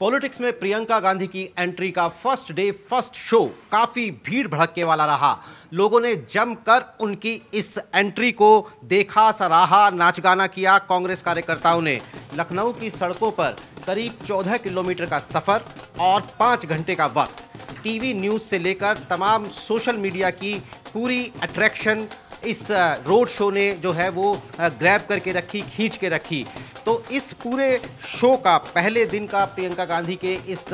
Politics में प्रियंका गांधी की entry का फर्स्ट डे फर्स्ट शो काफी भीड़ भड़के वाला रहा। लोगों ने जमकर उनकी इस एंट्री को देखा, सराहा, नाच गाना किया। कांग्रेस कार्यकर्ताओं ने लखनऊ की सड़कों पर करीब 14 किलोमीटर का सफर और 5 घंटे का वक्त, टीवी न्यूज़ से लेकर तमाम सोशल मीडिया की पूरी अट्रैक्शन इस रोड शो ने जो है वो ग्रैब करके रखी, खींच के रखी। तो इस पूरे शो का, पहले दिन का प्रियंका गांधी के इस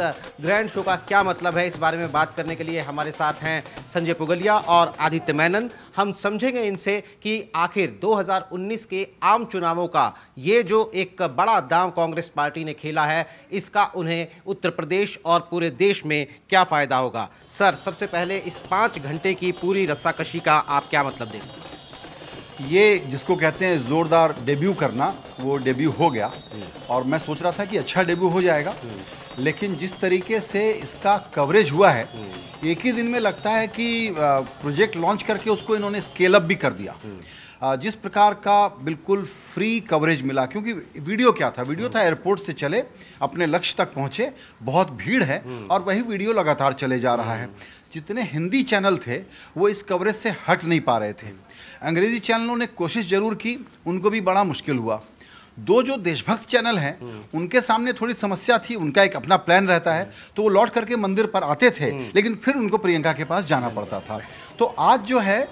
ग्रैंड शो का क्या मतलब है, इस बारे में बात करने के लिए हमारे साथ हैं संजय पुगलिया और आदित्य मेनन। हम समझेंगे इनसे कि आखिर 2019 के आम चुनावों का ये जो एक बड़ा दांव कांग्रेस पार्टी ने खेला है, इसका उन्हें उत्तर प्रदेश और पूरे देश में क्या फ़ायदा होगा। सर, सबसे पहले इस 5 घंटे की पूरी रस्साकशी का आप क्या मतलब देंगे? ये जिसको कहते हैं ज़ोरदार डेब्यू करना, वो डेब्यू हो गया। और मैं सोच रहा था कि अच्छा डेब्यू हो जाएगा, लेकिन जिस तरीके से इसका कवरेज हुआ है, एक ही दिन में लगता है कि प्रोजेक्ट लॉन्च करके उसको इन्होंने स्केल अप भी कर दिया। जिस प्रकार का बिल्कुल फ्री कवरेज मिला, क्योंकि वीडियो क्या था, वीडियो था एयरपोर्ट से चले, अपने लक्ष्य तक पहुंचे, बहुत भीड़ है और वही वीडियो लगातार चले जा रहा है। जितने हिंदी चैनल थे वो इस कवरेज से हट नहीं पा रहे थे। अंग्रेज़ी चैनलों ने कोशिश जरूर की, उनको भी बड़ा मुश्किल हुआ। दो जो देशभक्त चैनल हैं उनके सामने थोड़ी समस्या थी, उनका एक अपना प्लान रहता है, तो वो लौट करके मंदिर पर आते थे, लेकिन फिर उनको प्रियंका के पास जाना पड़ता था। तो आज जो है,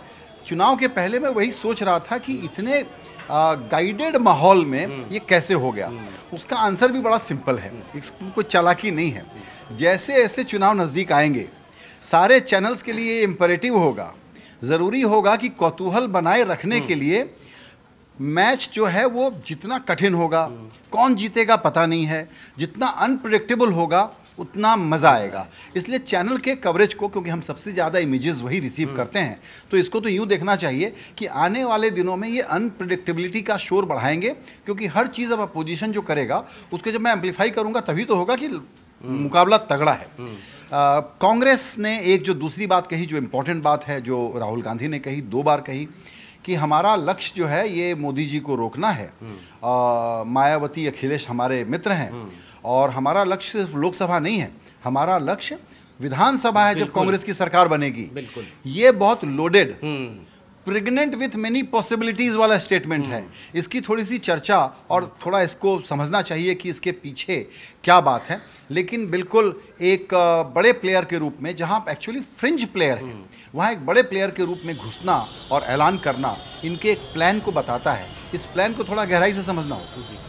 चुनाव के पहले मैं वही सोच रहा था कि इतने गाइडेड माहौल में ये कैसे हो गया। उसका आंसर भी बड़ा सिंपल है, इसमें कोई चालाकी नहीं है। जैसे ऐसे चुनाव नज़दीक आएंगे, सारे चैनल्स के लिए इम्परेटिव होगा, ज़रूरी होगा कि कौतूहल बनाए रखने के लिए मैच जो है वो जितना कठिन होगा, कौन जीतेगा पता नहीं है, जितना अनप्रेडिक्टेबल होगा उतना मज़ा आएगा। इसलिए चैनल के कवरेज को, क्योंकि हम सबसे ज़्यादा इमेजेस वही रिसीव करते हैं, तो इसको तो यूँ देखना चाहिए कि आने वाले दिनों में ये अनप्रेडिक्टेबिलिटी का शोर बढ़ाएंगे, क्योंकि हर चीज़ अब अपोजिशन जो करेगा उसको जब मैं एम्पलीफाई करूँगा तभी तो होगा कि मुकाबला तगड़ा है। कांग्रेस ने एक जो दूसरी बात कही, जो इम्पोर्टेंट बात है, जो राहुल गांधी ने कही, 2 बार कही, कि हमारा लक्ष्य जो है ये मोदी जी को रोकना है। मायावती, अखिलेश हमारे मित्र हैं और हमारा लक्ष्य सिर्फ लोकसभा नहीं है, हमारा लक्ष्य विधानसभा है जब कांग्रेस की सरकार बनेगी। ये बहुत loaded, pregnant with many possibilities वाला स्टेटमेंट है। इसकी थोड़ी सी चर्चा और थोड़ा इसको समझना चाहिए कि इसके पीछे क्या बात है। लेकिन बिल्कुल एक बड़े प्लेयर के रूप में, जहां एक्चुअली फ्रिंज प्लेयर है, वहां एक बड़े प्लेयर के रूप में घुसना और ऐलान करना इनके एक प्लान को बताता है। इस प्लान को थोड़ा गहराई से समझना होगा।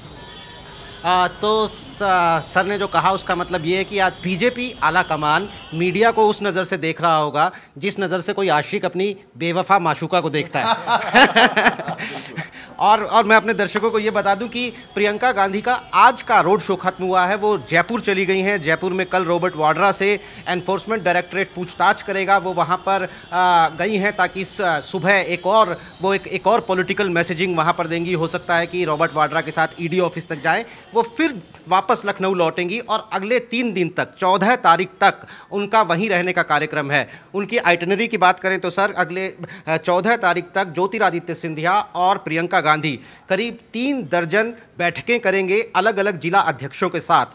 तो सर ने जो कहा उसका मतलब ये है कि आज बीजेपी आला कमान मीडिया को उस नज़र से देख रहा होगा जिस नज़र से कोई आशिक अपनी बेवफा माशूका को देखता है। और मैं अपने दर्शकों को ये बता दूं कि प्रियंका गांधी का आज का रोड शो खत्म हुआ है, वो जयपुर चली गई हैं। जयपुर में कल रॉबर्ट वाड्रा से एनफोर्समेंट डायरेक्टरेट पूछताछ करेगा, वो वहाँ पर गई हैं ताकि सुबह एक और पॉलिटिकल मैसेजिंग वहाँ पर देंगी। हो सकता है कि रॉबर्ट वाड्रा के साथ ईडी ऑफिस तक जाएँ, वो फिर वापस लखनऊ लौटेंगी और अगले 3 दिन तक, 14 तारीख तक उनका वहीं रहने का कार्यक्रम है। उनकी आइटनरी की बात करें तो सर, अगले 14 तारीख तक ज्योतिरादित्य सिंधिया और प्रियंका गांधी करीब 3 दर्जन बैठकें करेंगे अलग अलग जिला अध्यक्षों के साथ।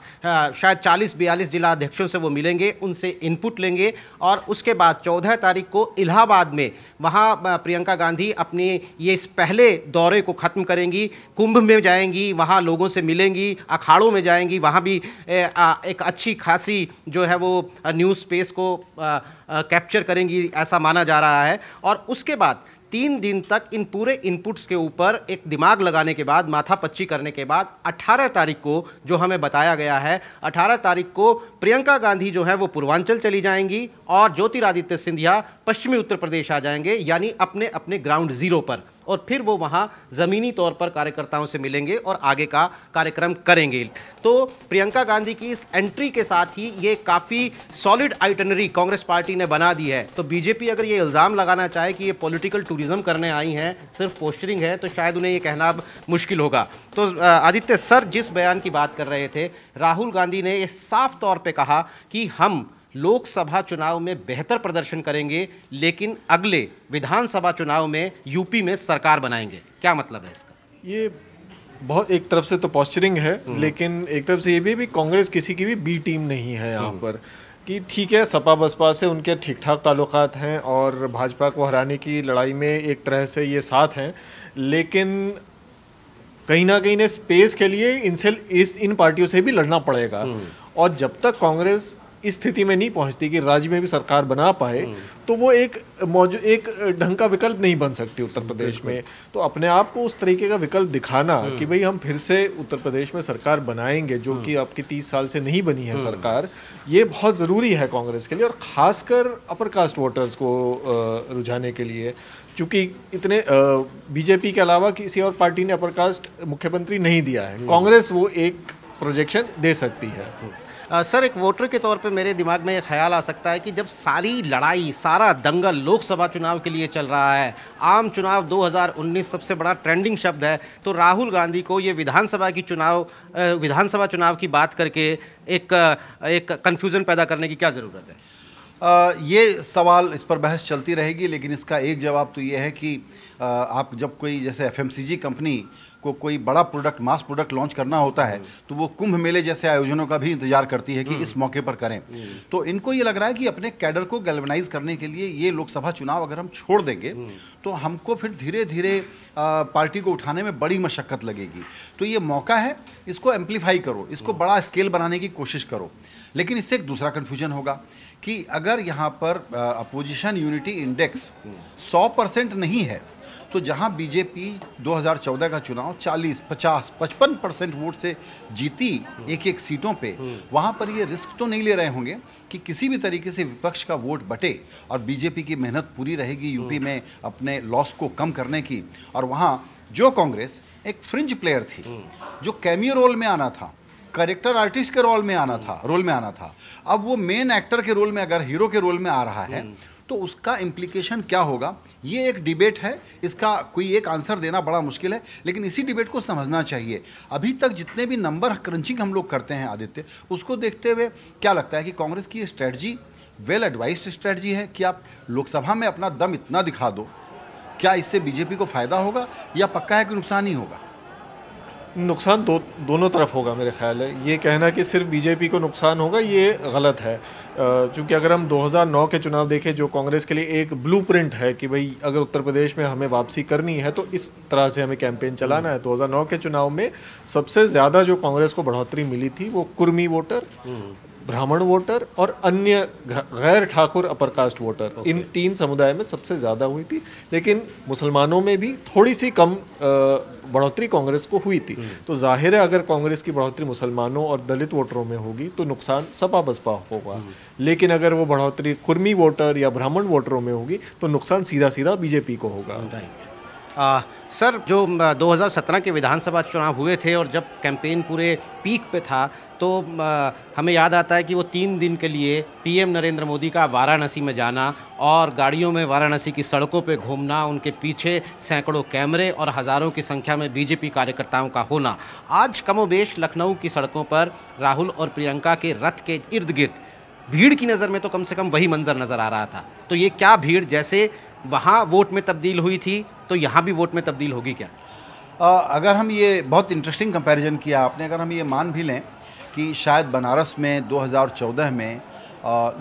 शायद 40-42 जिला अध्यक्षों से वो मिलेंगे, उनसे इनपुट लेंगे और उसके बाद 14 तारीख को इलाहाबाद में वहाँ प्रियंका गांधी अपने ये इस पहले दौरे को ख़त्म करेंगी। कुंभ में जाएंगी, वहाँ लोगों से मिलेंगी, अखाड़ों में जाएंगी, वहाँ भी एक अच्छी खासी जो है वो न्यूज़ स्पेस को कैप्चर करेंगी, ऐसा माना जा रहा है। और उसके बाद 3 दिन तक इन पूरे इनपुट्स के ऊपर एक दिमाग लगाने के बाद, माथापच्ची करने के बाद 18 तारीख को जो हमें बताया गया है, 18 तारीख को प्रियंका गांधी जो है वो पूर्वांचल चली जाएंगी और ज्योतिरादित्य सिंधिया पश्चिमी उत्तर प्रदेश आ जाएंगे, यानी अपने अपने ग्राउंड ज़ीरो पर, और फिर वो वहाँ ज़मीनी तौर पर कार्यकर्ताओं से मिलेंगे और आगे का कार्यक्रम करेंगे। तो प्रियंका गांधी की इस एंट्री के साथ ही ये काफ़ी सॉलिड आइटनरी कांग्रेस पार्टी ने बना दी है। तो बीजेपी अगर ये इल्ज़ाम लगाना चाहे कि ये पॉलिटिकल टूरिज्म करने आई हैं, सिर्फ पोस्टरिंग है, तो शायद उन्हें ये कहना मुश्किल होगा। तो आदित्य सर, जिस बयान की बात कर रहे थे, राहुल गांधी ने साफ तौर पर कहा कि हम लोकसभा चुनाव में बेहतर प्रदर्शन करेंगे, लेकिन अगले विधानसभा चुनाव में यूपी में सरकार बनाएंगे। क्या मतलब है इसका? ये बहुत एक तरफ से तो पॉस्चरिंग है, लेकिन एक तरफ से ये भी कांग्रेस किसी की भी बी टीम नहीं है यहाँ पर, कि ठीक है सपा बसपा से उनके ठीक ठाक ताल्लुकात हैं और भाजपा को हराने की लड़ाई में एक तरह से ये साथ हैं, लेकिन कहीं ना कहीं ने स्पेस के लिए इन पार्टियों से भी लड़ना पड़ेगा। और जब तक कांग्रेस इस स्थिति में नहीं पहुंचती कि राज्य में भी सरकार बना पाए, तो वो एक ढंग का विकल्प नहीं बन सकती उत्तर प्रदेश में। तो अपने आप को उस तरीके का विकल्प दिखाना कि भाई हम फिर से उत्तर प्रदेश में सरकार बनाएंगे, जो कि आपकी 30 साल से नहीं बनी है सरकार, ये बहुत ज़रूरी है कांग्रेस के लिए, और ख़ासकर अपर कास्ट वोटर्स को रुझाने के लिए, क्योंकि इतने बीजेपी के अलावा किसी और पार्टी ने अपर कास्ट मुख्यमंत्री नहीं दिया है। कांग्रेस वो एक प्रोजेक्शन दे सकती है। सर, एक वोटर के तौर पे मेरे दिमाग में एक ख्याल आ सकता है कि जब सारी लड़ाई, सारा दंगल लोकसभा चुनाव के लिए चल रहा है, आम चुनाव 2019 सबसे बड़ा ट्रेंडिंग शब्द है, तो राहुल गांधी को ये विधानसभा चुनाव की बात करके एक कन्फ्यूज़न पैदा करने की क्या ज़रूरत है? ये सवाल, इस पर बहस चलती रहेगी, लेकिन इसका एक जवाब तो ये है कि आप जब कोई जैसे एफएमसीजी कंपनी को कोई बड़ा प्रोडक्ट, मास प्रोडक्ट लॉन्च करना होता है, तो वो कुंभ मेले जैसे आयोजनों का भी इंतजार करती है कि इस मौके पर करें। तो इनको ये लग रहा है कि अपने कैडर को गैल्वनाइज करने के लिए ये लोकसभा चुनाव अगर हम छोड़ देंगे तो हमको फिर धीरे धीरे पार्टी को उठाने में बड़ी मशक्क़त लगेगी। तो ये मौका है, इसको एम्पलीफाई करो, इसको बड़ा स्केल बनाने की कोशिश करो। लेकिन इससे एक दूसरा कन्फ्यूजन होगा कि अगर यहाँ पर अपोजिशन यूनिटी इंडेक्स 100% नहीं है, तो जहां बीजेपी 2014 का चुनाव 40, 50, 55% वोट से जीती एक सीटों पे, वहां पर ये रिस्क तो नहीं ले रहे होंगे कि किसी भी तरीके से विपक्ष का वोट बटे और बीजेपी की मेहनत पूरी रहेगी यूपी में अपने लॉस को कम करने की। और वहां जो कांग्रेस एक फ्रिंज प्लेयर थी, जो कैमियो रोल में आना था, कैरेक्टर आर्टिस्ट के रोल में आना था, अब वो मेन एक्टर के रोल में, अगर हीरो के रोल में आ रहा है, तो उसका इम्प्लीकेशन क्या होगा, ये एक डिबेट है। इसका कोई एक आंसर देना बड़ा मुश्किल है, लेकिन इसी डिबेट को समझना चाहिए। अभी तक जितने भी नंबर क्रंचिंग हम लोग करते हैं आदित्य, उसको देखते हुए क्या लगता है कि कांग्रेस की स्ट्रेटजी वेल एडवाइस्ड स्ट्रेटजी है कि आप लोकसभा में अपना दम इतना दिखा दो, क्या इससे बीजेपी को फायदा होगा या पक्का है कि नुकसान ही होगा? नुकसान दोनों तरफ होगा मेरे ख्याल है। ये कहना कि सिर्फ बीजेपी को नुकसान होगा, ये गलत है। क्योंकि अगर हम 2009 के चुनाव देखें, जो कांग्रेस के लिए एक ब्लूप्रिंट है कि भाई अगर उत्तर प्रदेश में हमें वापसी करनी है तो इस तरह से हमें कैंपेन चलाना है। 2009 के चुनाव में सबसे ज़्यादा जो कांग्रेस को बढ़ोतरी मिली थी वो कुर्मी वोटर, ब्राह्मण वोटर और अन्य गैर ठाकुर अपर कास्ट वोटर, इन 3 समुदाय में सबसे ज़्यादा हुई थी। लेकिन मुसलमानों में भी थोड़ी सी कम बढ़ोतरी कांग्रेस को हुई थी। तो जाहिर है अगर कांग्रेस की बढ़ोतरी मुसलमानों और दलित वोटरों में होगी तो नुकसान सपा बसपा होगा। लेकिन अगर वो बढ़ोतरी कुर्मी वोटर या ब्राह्मण वोटरों में होगी तो नुकसान सीधा सीधा बीजेपी को होगा। सर, जो 2017 के विधानसभा चुनाव हुए थे और जब कैंपेन पूरे पीक पे था, तो हमें याद आता है कि वो 3 दिन के लिए पीएम नरेंद्र मोदी का वाराणसी में जाना और गाड़ियों में वाराणसी की सड़कों पे घूमना, उनके पीछे सैकड़ों कैमरे और हज़ारों की संख्या में बीजेपी कार्यकर्ताओं का होना। आज कमोबेश लखनऊ की सड़कों पर राहुल और प्रियंका के रथ के इर्द गिर्द भीड़ की नज़र में तो कम से कम वही मंजर नज़र आ रहा था। तो ये क्या भीड़ जैसे वहाँ वोट में तब्दील हुई थी तो यहाँ भी वोट में तब्दील होगी क्या? अगर हम ये बहुत इंटरेस्टिंग कंपैरिजन किया आपने, अगर हम ये मान भी लें कि शायद बनारस में 2014 में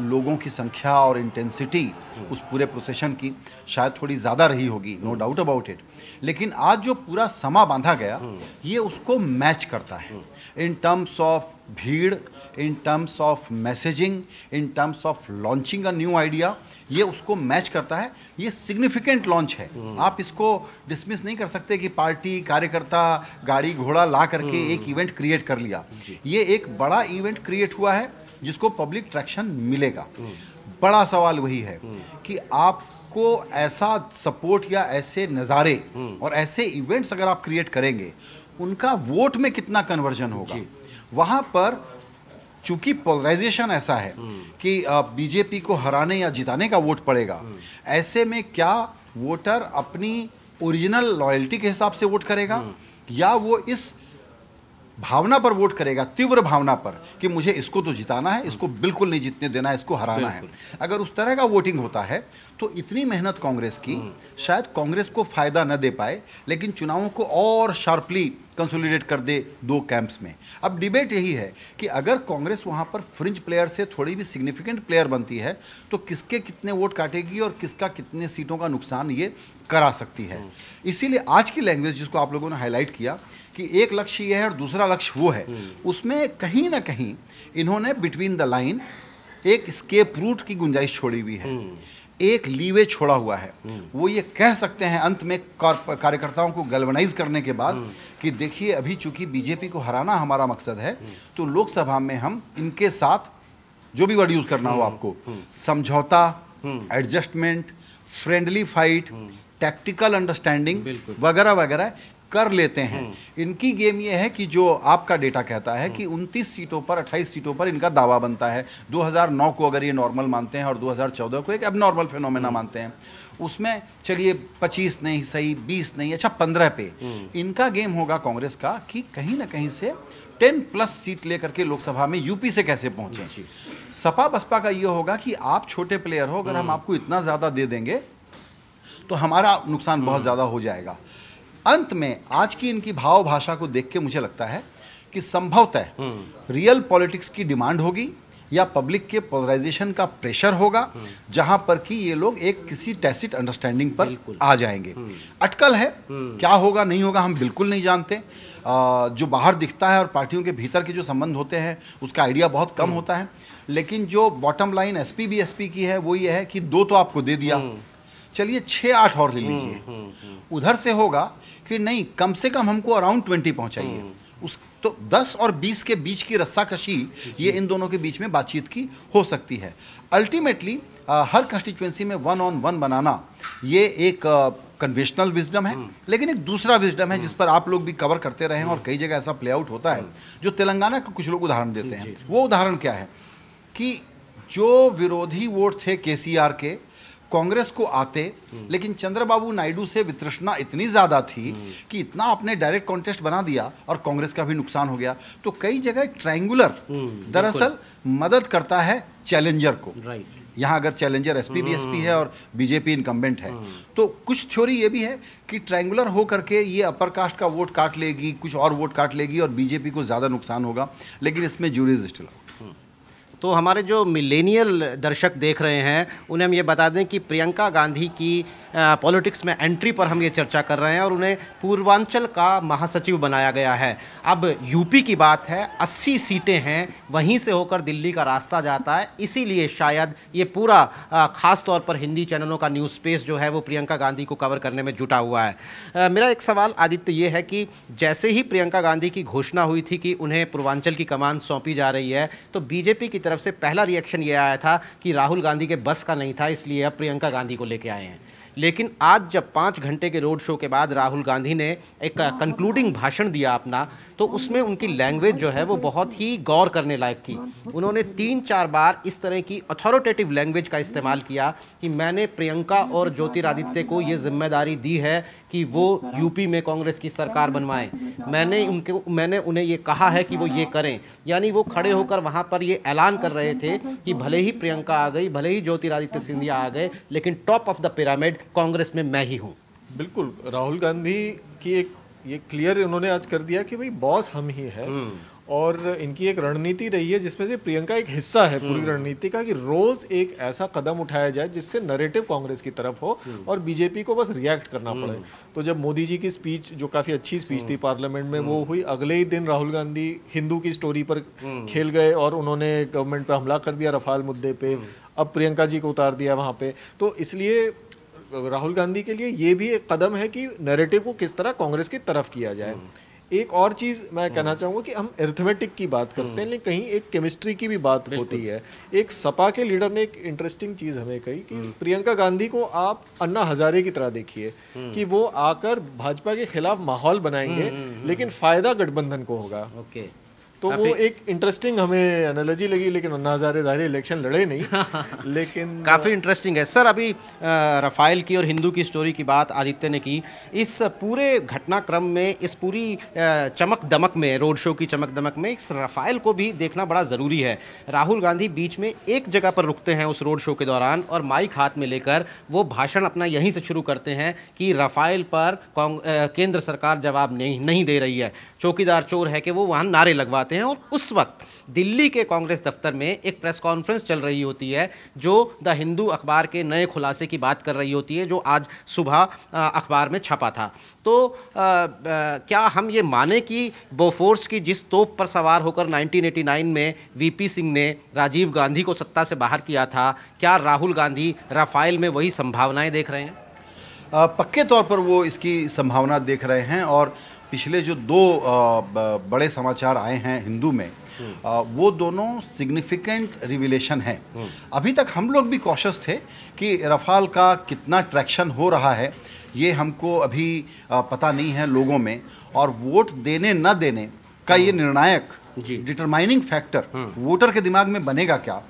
लोगों की संख्या और इंटेंसिटी उस पूरे प्रोसेशन की शायद थोड़ी ज़्यादा रही होगी, नो डाउट अबाउट इट, लेकिन आज जो पूरा समा बांधा गया ये उसको मैच करता है इन टर्म्स ऑफ भीड़, in terms of messaging, in terms of launching a new idea, ये उसको मैच करता है। ये सिग्निफिकेंट लॉन्च है, आप इसको डिसमिस नहीं कर सकते कि पार्टी कार्यकर्ता गाड़ी घोड़ा ला करके एक इवेंट क्रिएट कर लिया। ये एक बड़ा इवेंट क्रिएट हुआ है जिसको पब्लिक ट्रैक्शन मिलेगा। बड़ा सवाल वही है कि आपको ऐसा सपोर्ट या ऐसे नज़ारे और ऐसे इवेंट्स अगर आप क्रिएट करेंगे, उनका वोट में कितना कन्वर्जन होगा। वहाँ पर चूंकि पोलराइजेशन ऐसा है कि बीजेपी को हराने या जिताने का वोट पड़ेगा, ऐसे में क्या वोटर अपनी ओरिजिनल लॉयल्टी के हिसाब से वोट करेगा या वो इस भावना पर वोट करेगा, तीव्र भावना पर कि मुझे इसको तो जिताना है, इसको बिल्कुल नहीं जीतने देना है, इसको हराना है। अगर उस तरह का वोटिंग होता है तो इतनी मेहनत कांग्रेस की शायद कांग्रेस को फायदा न दे पाए, लेकिन चुनावों को और शार्पली कंसोलिडेट कर दे दो कैंप्स में। अब डिबेट यही है कि अगर कांग्रेस वहाँ पर फ्रिंज प्लेयर से थोड़ी भी सिग्निफिकेंट प्लेयर बनती है तो किसके कितने वोट काटेगी और किसका कितने सीटों का नुकसान ये करा सकती है। इसीलिए आज की लैंग्वेज जिसको आप लोगों ने हाईलाइट किया कि एक लक्ष्य ये है और दूसरा लक्ष्य वो है, उसमें कहीं ना कहीं इन्होंने बिटवीन द लाइन एक स्केप रूट की गुंजाइश छोड़ी हुई है, एक लीवे छोड़ा हुआ है। वो ये कह सकते हैं अंत में कार्यकर्ताओं को गैल्वनाइज करने के बाद कि देखिए अभी चूंकि बीजेपी को हराना हमारा मकसद है तो लोकसभा में हम इनके साथ जो भी वर्ड यूज करना हो आपको, समझौता, adjustment, friendly fight, tactical understanding वगैरह वगैरह कर लेते हैं। इनकी गेम ये है कि जो आपका डेटा कहता है कि 29 सीटों पर 28 सीटों पर इनका दावा बनता है। 2009 को अगर ये नॉर्मल मानते हैं और 2014 को एक एबनॉर्मल फिनोमेना मानते हैं, उसमें चलिए 25 नहीं सही, 20 नहीं, अच्छा 15 पे इनका गेम होगा कांग्रेस का कि कहीं ना कहीं से 10+ सीट लेकर के लोकसभा में यूपी से कैसे पहुंचे। सपा बसपा का ये होगा कि आप छोटे प्लेयर हो, अगर हम आपको इतना ज़्यादा दे देंगे तो हमारा नुकसान बहुत ज़्यादा हो जाएगा। अंत में आज की इनकी भाव भाषा को देख के मुझे लगता है कि संभवतः रियल पॉलिटिक्स की डिमांड होगी या पब्लिक के पोलराइजेशन का प्रेशर होगा, जहां पर कि ये लोग एक किसी टैसिट अंडरस्टैंडिंग पर आ जाएंगे। अटकल है, क्या होगा नहीं होगा हम बिल्कुल नहीं जानते। जो बाहर दिखता है और पार्टियों के भीतर के जो संबंध होते हैं उसका आइडिया बहुत कम होता है, लेकिन जो बॉटम लाइन एसपी बीएसपी की है वो ये है कि 2 तो आपको दे दिया, चलिए 6-8 और ले लीजिए। उधर से होगा कि नहीं कम से कम हमको अराउंड 20 पहुंचाइए। उस तो 10 और 20 के बीच की रस्साकशी ये इन दोनों के बीच में बातचीत की हो सकती है। अल्टीमेटली हर कंस्टिट्यूएंसी में 1 on 1 बनाना ये एक कन्वेंशनल विजडम है, लेकिन एक दूसरा विजडम है जिस पर आप लोग भी कवर करते रहे हैं और कई जगह ऐसा प्ले आउट होता है, जो तेलंगाना का कुछ लोग उदाहरण देते हैं। वो उदाहरण क्या है कि जो विरोधी वोट थे केसीआर के कांग्रेस को आते, लेकिन चंद्रबाबू नायडू से वितृष्णा इतनी ज़्यादा थी कि इतना आपने डायरेक्ट कॉन्टेस्ट बना दिया और कांग्रेस का भी नुकसान हो गया। तो कई जगह ट्रायंगुलर दरअसल मदद करता है चैलेंजर को। यहाँ अगर चैलेंजर एसपी बीएसपी है और बीजेपी इनकम्बेंट है तो कुछ थ्योरी ये भी है कि ट्रायंगुलर हो करके ये अपर कास्ट का वोट काट लेगी, कुछ और वोट काट लेगी और बीजेपी को ज़्यादा नुकसान होगा, लेकिन इसमें ज्यूरीज स्टिल आउट। तो हमारे जो मिलेनियल दर्शक देख रहे हैं उन्हें हम ये बता दें कि प्रियंका गांधी की पॉलिटिक्स में एंट्री पर हम ये चर्चा कर रहे हैं और उन्हें पूर्वांचल का महासचिव बनाया गया है। अब यूपी की बात है, 80 सीटें हैं, वहीं से होकर दिल्ली का रास्ता जाता है, इसीलिए शायद ये पूरा ख़ास तौर पर हिंदी चैनलों का न्यूज़ स्पेस जो है वो प्रियंका गांधी को कवर करने में जुटा हुआ है। मेरा एक सवाल आदित्य ये है कि जैसे ही प्रियंका गांधी की घोषणा हुई थी कि उन्हें पूर्वांचल की कमान सौंपी जा रही है तो बीजेपी की तरफ से पहला रिएक्शन ये आया था कि राहुल गांधी के बस का नहीं था, इसलिए अब प्रियंका गांधी को लेके आए हैं। लेकिन आज जब 5 घंटे के रोड शो के बाद राहुल गांधी ने एक कंक्लूडिंग भाषण दिया अपना, तो उसमें उनकी लैंग्वेज जो है वो बहुत ही गौर करने लायक थी। उन्होंने 3-4 बार इस तरह की अथॉरिटेटिव लैंग्वेज का इस्तेमाल किया कि मैंने प्रियंका और ज्योतिरादित्य को ये जिम्मेदारी दी है कि वो यूपी में कांग्रेस की सरकार बनवाएं। मैंने उन्हें ये कहा है कि वो ये करें। यानी वो खड़े होकर वहाँ पर ये ऐलान कर रहे थे कि भले ही प्रियंका आ गई, भले ही ज्योतिरादित्य सिंधिया आ गए, लेकिन top of the pyramid Congress में मैं ही हूँ। बिल्कुल, राहुल गांधी की एक ये क्लियर उन्होंने आज कर दिया कि भाई बॉस हम ही है। और इनकी एक रणनीति रही है जिसमें से प्रियंका एक हिस्सा है पूरी रणनीति का, कि रोज एक ऐसा कदम उठाया जाए जिससे नैरेटिव कांग्रेस की तरफ हो और बीजेपी को बस रिएक्ट करना पड़े। तो जब मोदी जी की स्पीच, जो काफी अच्छी स्पीच थी पार्लियामेंट में, वो हुई, अगले ही दिन राहुल गांधी हिंदू की स्टोरी पर खेल गए और उन्होंने गवर्नमेंट पे हमला कर दिया रफाल मुद्दे पे। अब प्रियंका जी को उतार दिया वहां पे। तो इसलिए राहुल गांधी के लिए ये भी एक कदम है कि नैरेटिव को किस तरह कांग्रेस की तरफ किया जाए। एक और चीज मैं कहना चाहूंगा कि हम अरिथमेटिक की बात करते हैं, लेकिन कहीं एक केमिस्ट्री की भी बात होती है। एक सपा के लीडर ने एक इंटरेस्टिंग चीज हमें कही कि प्रियंका गांधी को आप अन्ना हजारे की तरह देखिए कि वो आकर भाजपा के खिलाफ माहौल बनाएंगे, लेकिन फायदा गठबंधन को होगा। तो वो एक इंटरेस्टिंग हमें एनालॉजी लगी, लेकिन अन्ना हजारे ज़ाहिर इलेक्शन लड़े नहीं लेकिन काफ़ी इंटरेस्टिंग है सर। अभी रफ़ाइल की और हिंदू की स्टोरी की बात आदित्य ने की। इस पूरे घटनाक्रम में, इस पूरी चमक दमक में, रोड शो की चमक दमक में इस रफ़ाइल को भी देखना बड़ा ज़रूरी है। राहुल गांधी बीच में एक जगह पर रुकते हैं उस रोड शो के दौरान और माइक हाथ में लेकर वो भाषण अपना यहीं से शुरू करते हैं कि रफ़ाइल पर केंद्र सरकार जवाब नहीं दे रही है, चौकीदार चोर है कि वो वहाँ नारे लगवाते हैं। और उस वक्त दिल्ली के कांग्रेस दफ्तर में एक प्रेस कॉन्फ्रेंस चल रही होती है जो द हिंदू अखबार के नए खुलासे की बात कर रही होती है, जो आज सुबह अखबार में छपा था। तो क्या हम ये माने कि बोफोर्स की जिस तोप पर सवार होकर 1989 में वीपी सिंह ने राजीव गांधी को सत्ता से बाहर किया था, क्या राहुल गांधी रफ़ाइल में वही संभावनाएं देख रहे हैं? पक्के तौर पर वो इसकी संभावना देख रहे हैं। और पिछले जो दो बड़े समाचार आए हैं हिंदू में, वो दोनों सिग्निफिकेंट रिविलेशन हैं। अभी तक हम लोग भी कॉशियस थे कि रफ़ाल का कितना ट्रैक्शन हो रहा है ये हमको अभी पता नहीं है लोगों में, और वोट देने न देने का ये निर्णायक डिटरमाइनिंग फैक्टर वोटर के दिमाग में बनेगा क्या,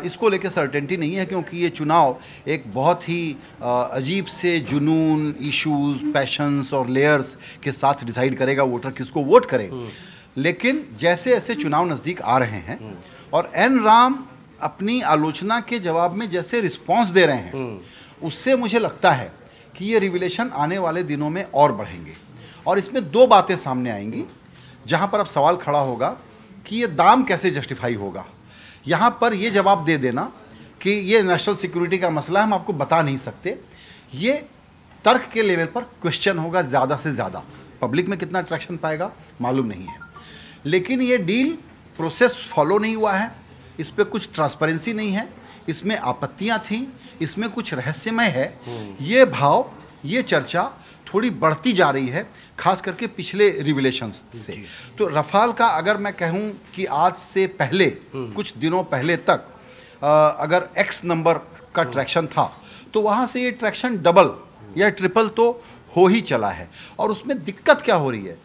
इसको लेकर सर्टेनिटी नहीं है। क्योंकि ये चुनाव एक बहुत ही अजीब से जुनून, इश्यूज, पैशंस और लेयर्स के साथ डिसाइड करेगा वोटर किसको वोट करे। लेकिन जैसे ऐसे चुनाव नज़दीक आ रहे हैं और एन राम अपनी आलोचना के जवाब में जैसे रिस्पॉन्स दे रहे हैं, उससे मुझे लगता है कि ये रिविलेशन आने वाले दिनों में और बढ़ेंगे। और इसमें दो बातें सामने आएंगी जहाँ पर अब सवाल खड़ा होगा कि ये दाम कैसे जस्टिफाई होगा। यहाँ पर ये जवाब दे देना कि ये नेशनल सिक्योरिटी का मसला है, हम आपको बता नहीं सकते, ये तर्क के लेवल पर क्वेश्चन होगा ज़्यादा से ज़्यादा। पब्लिक में कितना अट्रैक्शन पाएगा मालूम नहीं है। लेकिन ये डील प्रोसेस फॉलो नहीं हुआ है, इस पर कुछ ट्रांसपेरेंसी नहीं है, इसमें आपत्तियाँ थीं, इसमें कुछ रहस्यमय है। ये भाव, ये चर्चा थोड़ी बढ़ती जा रही है, खास करके पिछले रिविलेशंस से। तो रफ़ाल का अगर मैं कहूं कि आज से पहले कुछ दिनों पहले तक अगर एक्स नंबर का ट्रैक्शन था, तो वहां से ये ट्रैक्शन डबल या ट्रिपल तो हो ही चला है। और उसमें दिक्कत क्या हो रही है,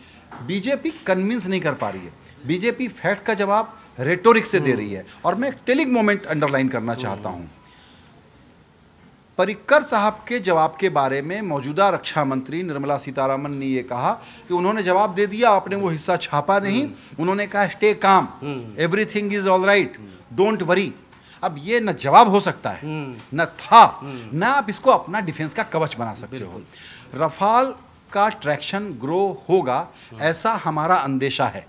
बीजेपी कन्विंस नहीं कर पा रही है। बीजेपी फैक्ट का जवाब रेटोरिक से दे रही है। और मैं एक टेलिंग मोमेंट अंडरलाइन करना चाहता हूं। पर्रिकर साहब के जवाब के बारे में मौजूदा रक्षा मंत्री निर्मला सीतारमण ने ये कहा कि उन्होंने जवाब दे दिया, आपने वो हिस्सा छापा नहीं। उन्होंने कहा stay calm, everything is all right, don't worry. अब ये न जवाब हो सकता है, न था, न आप इसको अपना डिफेंस का कवच बना सकते हो। रफ़ाल का ट्रैक्शन ग्रो होगा ऐसा हमारा अंदेशा है।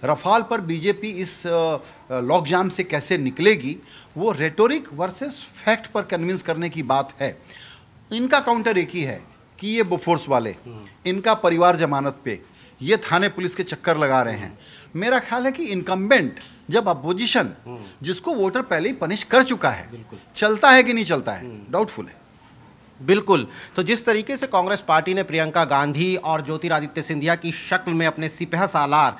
रफ़ाल पर बीजेपी इस लॉकजाम से कैसे निकलेगी, वो रेटोरिक वर्सेस फैक्ट पर कन्विंस करने की बात है। इनका काउंटर एक ही है कि ये बोफोर्स वाले, इनका परिवार जमानत पे, ये थाने पुलिस के चक्कर लगा रहे हैं। मेरा ख्याल है कि इनकम्बेंट जब अपोजिशन, जिसको वोटर पहले ही पनिश कर चुका है, चलता है कि नहीं चलता है, डाउटफुल है। बिल्कुल। तो जिस तरीके से कांग्रेस पार्टी ने प्रियंका गांधी और ज्योतिरादित्य सिंधिया की शक्ल में अपने सिपह सालार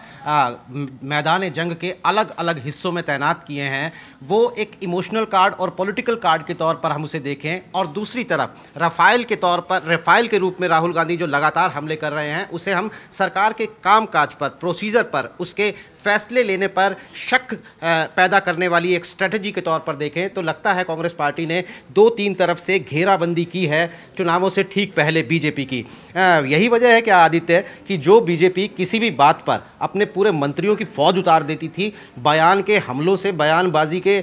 मैदान जंग के अलग अलग हिस्सों में तैनात किए हैं, वो एक इमोशनल कार्ड और पॉलिटिकल कार्ड के तौर पर हम उसे देखें। और दूसरी तरफ रफ़ाइल के तौर पर, रफ़ाइल के रूप में राहुल गांधी जो लगातार हमले कर रहे हैं, उसे हम सरकार के कामकाज पर, प्रोसीजर पर, उसके फैसले लेने पर शक पैदा करने वाली एक स्ट्रेटजी के तौर पर देखें तो लगता है कांग्रेस पार्टी ने 2-3 तरफ से घेराबंदी की है चुनावों से ठीक पहले बीजेपी की। यही वजह है क्या आदित्य कि जो बीजेपी किसी भी बात पर अपने पूरे मंत्रियों की फौज उतार देती थी, बयान के हमलों से, बयानबाजी के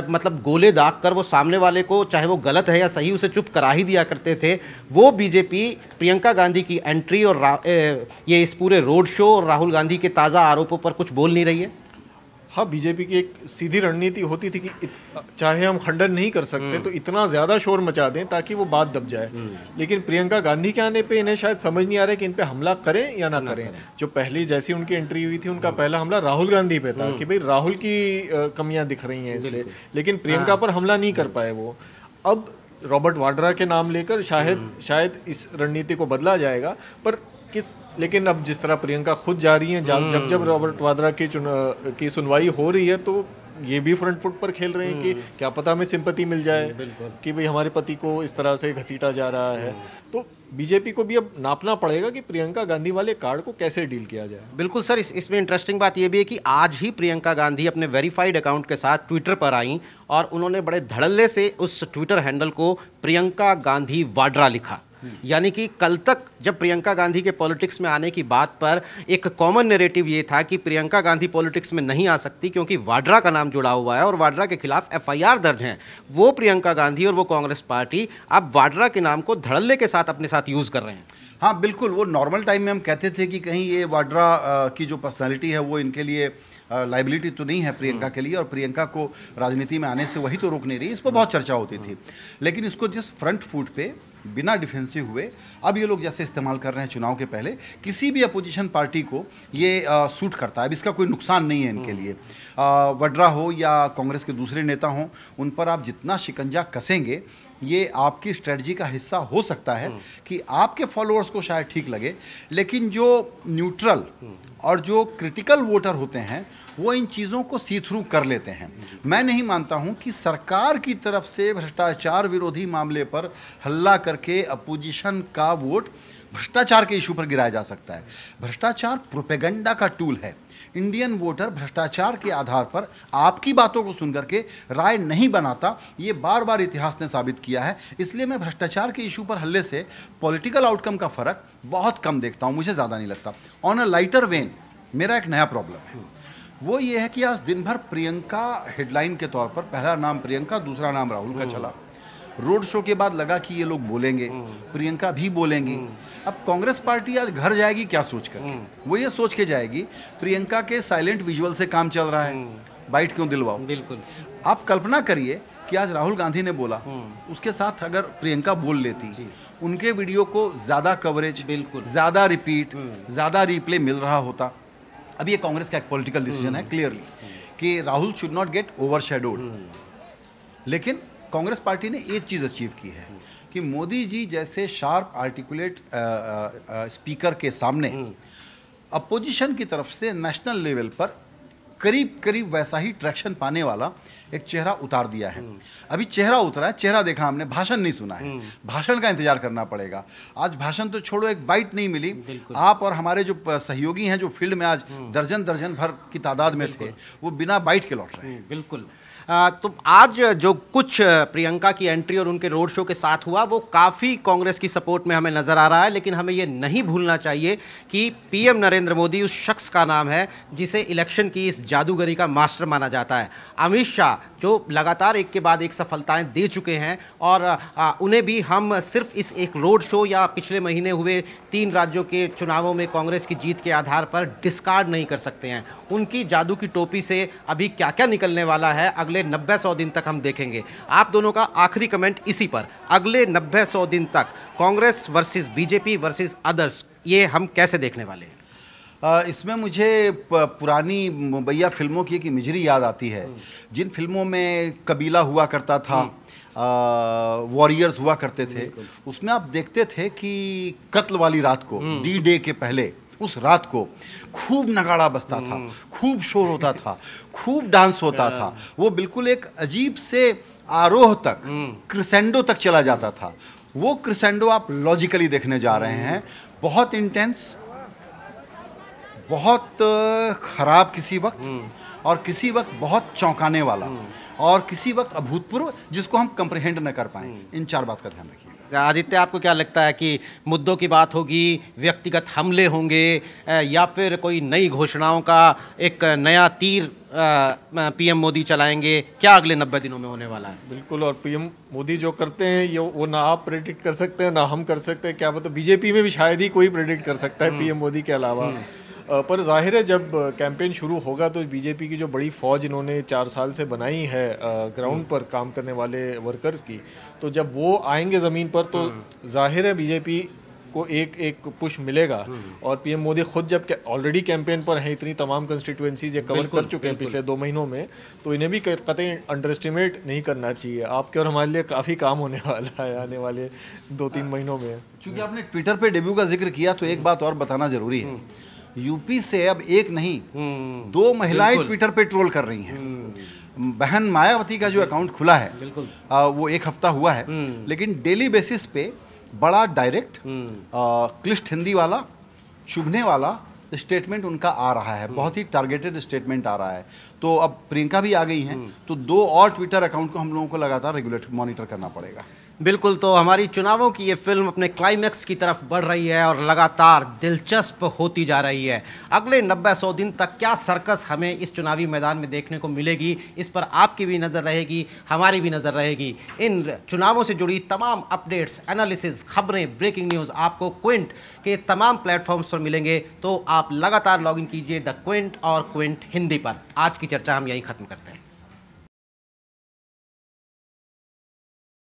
मतलब गोले दाग कर वो सामने वाले को, चाहे वो गलत है या सही, उसे चुप करा ही दिया करते थे, वो बीजेपी प्रियंका गांधी की एंट्री और ये इस पूरे रोड शो और राहुल गांधी के ताज़ा आरोपों पर कुछ बोल नहीं रही है। हाँ, बीजेपी की एक सीधी रणनीति होती थी कि चाहे हम खंडन नहीं कर सकते तो इतना ज़्यादा शोर मचा दें ताकि वो बात दब जाए। लेकिन प्रियंका गांधी के आने पे इन्हें शायद समझ नहीं आ रहा है कि इन पे हमला करें या ना करें। जो पहली जैसी उनकी एंट्री हुई थी, उनका पहला हमला राहुल गांधी पे था कि भाई राहुल की कमियां दिख रही हैं इससे, लेकिन प्रियंका पर हमला नहीं कर पाए वो। अब रॉबर्ट वाड्रा के नाम लेकर शायद इस रणनीति को बदला जाएगा, पर लेकिन अब जिस तरह प्रियंका खुद जा रही हैं, जब रॉबर्ट वाड्रा की सुनवाई हो रही है, तो ये भी फ्रंट फुट पर खेल रहे हैं कि क्या पता हमें सिंपैथी मिल जाए कि भाई हमारे पति को इस तरह से घसीटा जा रहा है। तो बीजेपी को भी अब नापना पड़ेगा कि प्रियंका गांधी वाले कार्ड को कैसे डील किया जाए। बिल्कुल सर, इसमें इंटरेस्टिंग बात यह भी है कि आज ही प्रियंका गांधी अपने वेरीफाइड अकाउंट के साथ ट्विटर पर आई और उन्होंने बड़े धड़ल्ले से उस ट्विटर हैंडल को प्रियंका गांधी वाड्रा लिखा। यानी कि कल तक जब प्रियंका गांधी के पॉलिटिक्स में आने की बात पर एक कॉमन नैरेटिव ये था कि प्रियंका गांधी पॉलिटिक्स में नहीं आ सकती क्योंकि वाड्रा का नाम जुड़ा हुआ है और वाड्रा के खिलाफ एफआईआर दर्ज हैं। वो प्रियंका गांधी और वो कांग्रेस पार्टी अब वाड्रा के नाम को धड़ल्ले के साथ अपने साथ यूज़ कर रहे हैं। हाँ बिल्कुल, वो नॉर्मल टाइम में हम कहते थे कि कहीं ये वाड्रा की जो पर्सनालिटी है वो इनके लिए लाइबिलिटी तो नहीं है प्रियंका के लिए, और प्रियंका को राजनीति में आने से वही तो रोक नहीं रही। इस पर बहुत चर्चा होती थी, लेकिन इसको जिस फ्रंट फुट पे बिना डिफेंसिव हुए अब ये लोग जैसे इस्तेमाल कर रहे हैं चुनाव के पहले, किसी भी अपोजिशन पार्टी को ये सूट करता है। अब इसका कोई नुकसान नहीं है इनके लिए। वड्रा हो या कांग्रेस के दूसरे नेता हों, उन पर आप जितना शिकंजा कसेंगे ये आपकी स्ट्रेटजी का हिस्सा हो सकता है कि आपके फॉलोअर्स को शायद ठीक लगे, लेकिन जो न्यूट्रल और जो क्रिटिकल वोटर होते हैं वो इन चीज़ों को सी थ्रू कर लेते हैं। मैं नहीं मानता हूं कि सरकार की तरफ से भ्रष्टाचार विरोधी मामले पर हल्ला करके अपोजिशन का वोट भ्रष्टाचार के इशू पर गिराया जा सकता है। भ्रष्टाचार प्रोपेगेंडा का टूल है। इंडियन वोटर भ्रष्टाचार के आधार पर आपकी बातों को सुनकर के राय नहीं बनाता, ये बार बार इतिहास ने साबित किया है। इसलिए मैं भ्रष्टाचार के इशू पर हल्ले से पॉलिटिकल आउटकम का फर्क बहुत कम देखता हूं, मुझे ज़्यादा नहीं लगता। ऑन अ लाइटर वेन मेरा एक नया प्रॉब्लम है, वो ये है कि आज दिन भर प्रियंका हेडलाइन के तौर पर, पहला नाम प्रियंका दूसरा नाम राहुल का चला। रोड शो के बाद लगा कि ये लोग बोलेंगे, प्रियंका भी बोलेंगी। अब कांग्रेस पार्टी आज घर जाएगी क्या सोच कर? वो ये सोच के जाएगी प्रियंका के साइलेंट विजुअल से काम चल रहा है, बाइट क्यों दिलवाओ। बिल्कुल। आप कल्पना करिए कि आज राहुल गांधी ने बोला, उसके साथ अगर प्रियंका बोल लेती, उनके वीडियो को ज़्यादा कवरेज, ज़्यादा रिपीट, ज़्यादा रिप्ले मिल रहा होता। अब ये कांग्रेस का एक पॉलिटिकल डिसीजन है क्लियरली कि Rahul should not gate overshadowed. लेकिन कांग्रेस पार्टी ने एक चीज़ अचीव की है कि मोदी जी जैसे शार्प आर्टिकुलेट स्पीकर के सामने अपोजिशन की तरफ से नेशनल लेवल पर करीब करीब वैसा ही ट्रैक्शन पाने वाला एक चेहरा उतार दिया है। अभी चेहरा उतरा है, चेहरा देखा हमने, भाषण नहीं सुना है। भाषण का इंतजार करना पड़ेगा। आज भाषण तो छोड़ो, एक बाइट नहीं मिली। आप और हमारे जो सहयोगी हैं जो फील्ड में आज दर्जन दर्जन भर की तादाद में थे, वो बिना बाइट के लौट रहे हैं। बिल्कुल। तो आज जो कुछ प्रियंका की एंट्री और उनके रोड शो के साथ हुआ वो काफ़ी कांग्रेस की सपोर्ट में हमें नज़र आ रहा है, लेकिन हमें ये नहीं भूलना चाहिए कि पीएम नरेंद्र मोदी उस शख्स का नाम है जिसे इलेक्शन की इस जादूगरी का मास्टर माना जाता है। अमित शाह जो लगातार एक के बाद एक सफलताएं दे चुके हैं और उन्हें भी हम सिर्फ इस एक रोड शो या पिछले महीने हुए 3 राज्यों के चुनावों में कांग्रेस की जीत के आधार पर डिस्कार्ड नहीं कर सकते हैं। उनकी जादू की टोपी से अभी क्या क्या निकलने वाला है अगले 90-100 दिन तक हम देखेंगे। आप दोनों का आखिरी कमेंट इसी पर, अगले 90-100 दिन तक Congress versus BJP versus others, ये हम कैसे देखने वाले हैं? इसमें मुझे पुरानी मुंबईया फिल्मों की एक इमेजरी याद आती है। जिन फिल्मों में कबीला हुआ करता था, वॉरियर्स हुआ करते थे, उसमें आप देखते थे कि कत्ल वाली रात को, डी डे के पहले उस रात को खूब नगाड़ा बजता था, खूब शोर होता था, खूब डांस होता था। वो बिल्कुल एक अजीब से आरोह तक, क्रिसेंडो तक चला जाता था। वो क्रिसेंडो आप लॉजिकली देखने जा रहे हैं, बहुत इंटेंस, बहुत खराब किसी वक्त, और किसी वक्त बहुत चौंकाने वाला, और किसी वक्त अभूतपूर्व जिसको हम कंप्रहेंड न कर पाएं। इन 4 बात का ध्यान रखिए। आदित्य, आपको क्या लगता है कि मुद्दों की बात होगी, व्यक्तिगत हमले होंगे, या फिर कोई नई घोषणाओं का एक नया तीर पीएम मोदी चलाएंगे? क्या अगले 90 दिनों में होने वाला है? बिल्कुल, और पीएम मोदी जो करते हैं ये वो ना आप प्रेडिक्ट कर सकते हैं ना हम कर सकते हैं। क्या मतलब बीजेपी में भी शायद ही कोई प्रेडिक्ट कर सकता है पीएम मोदी के अलावा। पर जाहिर है जब कैंपेन शुरू होगा तो बीजेपी की जो बड़ी फौज इन्होंने 4 साल से बनाई है ग्राउंड पर काम करने वाले वर्कर्स की, तो जब वो आएंगे ज़मीन पर तो जाहिर है बीजेपी को एक पुश मिलेगा। और पीएम मोदी खुद जब ऑलरेडी कैंपेन पर हैं, इतनी तमाम कंस्टिट्यूएंसीज ये कवर कर चुके हैं पिछले 2 महीनों में, तो इन्हें भी कतई अंडर एस्टिमेट नहीं करना चाहिए। आपके और हमारे लिए काफ़ी काम होने वाला है आने वाले 2-3 महीनों में। क्योंकि आपने ट्विटर पे डेब्यू का जिक्र किया तो एक बात और बताना जरूरी है। यूपी से अब एक नहीं 2 महिलाएं ट्विटर पे ट्रोल कर रही हैं। बहन मायावती का जो अकाउंट खुला है बिल्कुल। वो एक हफ्ता हुआ है, लेकिन डेली बेसिस पे बड़ा डायरेक्ट क्लिष्ट हिंदी वाला, चुभने वाला स्टेटमेंट उनका आ रहा है, बहुत ही टारगेटेड स्टेटमेंट आ रहा है। तो अब प्रियंका भी आ गई हैं, तो 2 और ट्विटर अकाउंट को हम लोगों को लगातार रेगुलेट मॉनिटर करना पड़ेगा। बिल्कुल। तो हमारी चुनावों की ये फिल्म अपने क्लाइमैक्स की तरफ बढ़ रही है और लगातार दिलचस्प होती जा रही है। अगले 90-100 दिन तक क्या सर्कस हमें इस चुनावी मैदान में देखने को मिलेगी, इस पर आपकी भी नज़र रहेगी, हमारी भी नज़र रहेगी। इन चुनावों से जुड़ी तमाम अपडेट्स, एनालिसिस, खबरें, ब्रेकिंग न्यूज़ आपको क्विंट के तमाम प्लेटफॉर्म्स पर मिलेंगे। तो आप लगातार लॉगिन कीजिए द क्विंट और क्विंट हिंदी पर। आज की चर्चा हम यहीं ख़त्म करते हैं।